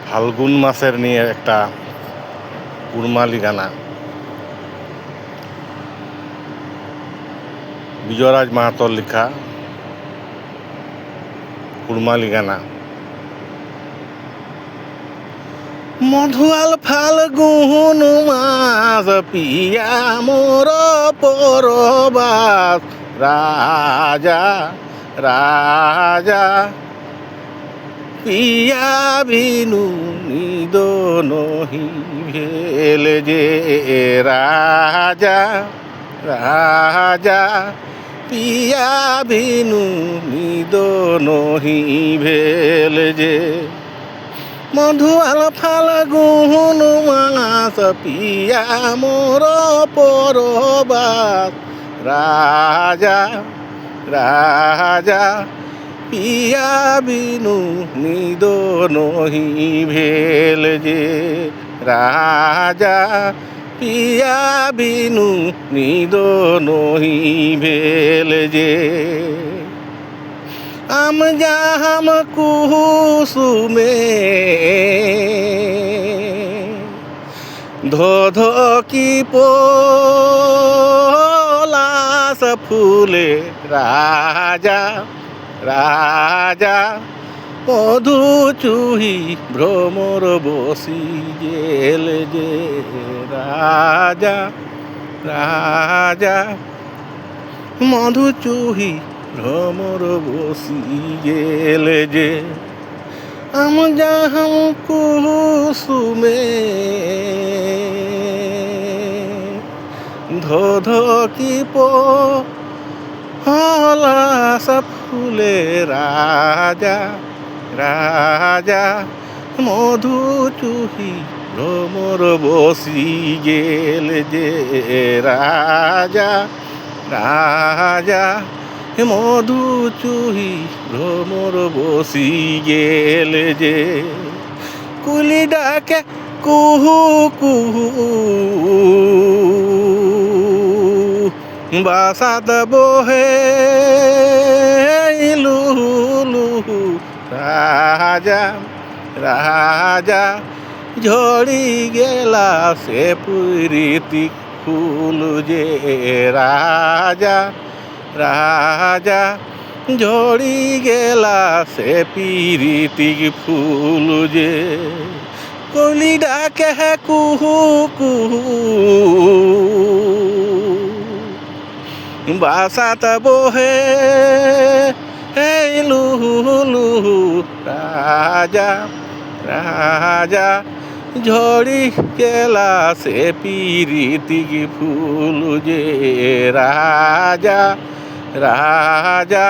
ফাল্গুন মাসের নিয়ে একটা কুড়মালি গানা। বিজয়রাজ মাহাতোর লেখা কুড়মালি গানা। মধুয়াল ফাল্গুন মাস পিয়া মোর পরবাস, রাজা রাজা পিয়া বিনু নিদ নহি ভেল যে, রাজা রাজা পিয়া বিনু নিদ নহি ভেল যে। মধুয়াল ফাল্গুন মাস পিয়া মোর পরবাস, রাজা রাজা পিয়া বিনু নিদ নহি ভেল যে, রাজা পিয়া বিনু নিদ নহি ভেল যে। আম জাম কুসুমে ধোধ কি পলাশ ফুলে, রাজা রাজা মধু চুহি ভ্রমর বসি গেল যে, রাজা রাজা মধু চুহি ভ্রমর বসি গেল যে। আম জাম কুসুমে ধোধ কি পলাশ ফুলে, রাজা রাজা মধু চুহি ভ্রমর বসি গেল যে, রাজা রাজা মধু চুহি ভ্রমর বসি গেল যে। কুলি ডাকে কুহু কুহু বাসাত বহে লুলু, রাজা রাজা ঝড়ি গেলা সে প্রীতি ফুল যে, রাজা রাজা ঝড়ি গেলা সে প্রীতি ফুল যে। কলি ডাকে কুহু কুহু বাসাত বহে লুলু, রাজা রাজা ঝড়ি গেলা সে প্রীতি ফুল যে, রাজা রাজা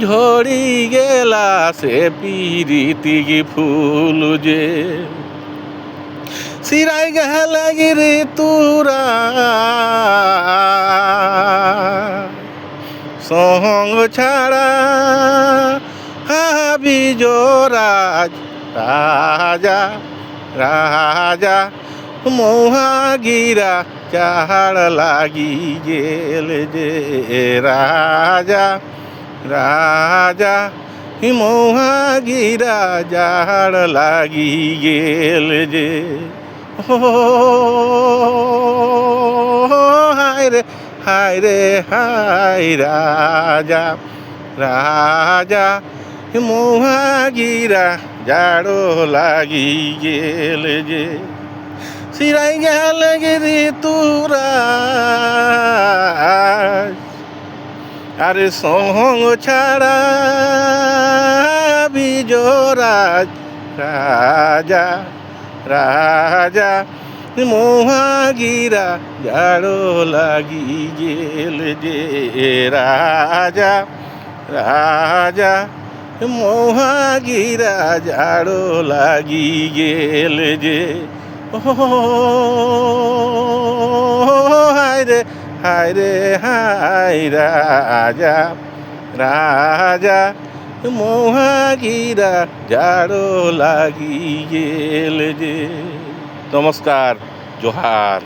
ঝড়ি গেলা সে প্রীতি ফুল যে। সিরাই গেল গিরি তুরা সঙ্গ ছাড়া, বিজয়রাজ রাজা রাজা মহাগিরা চাহাড় লাগি গেল যে, রাজা রাজা মহাগিরা চাহাড় লাগি গেল যে। হায় রে হায় রে হায়, রাজা রাজা মহাগিরা জাড়ো লাগি গেল যে। সিরাই গেল গিরি তুরা আরে সঙ্গ ছাড়া, বিজয়রাজ রাজা রাজা মহাগিরা জাড়ো লাগি গেল যে, রাজা রাজা মহাগিরা জাড়ো লাগি গেল যে। হায় রে হায় রে হায়, রাজা রাজা মহাগিরা জাড়ো লাগি গেল যে। নমস্কার, জোহার।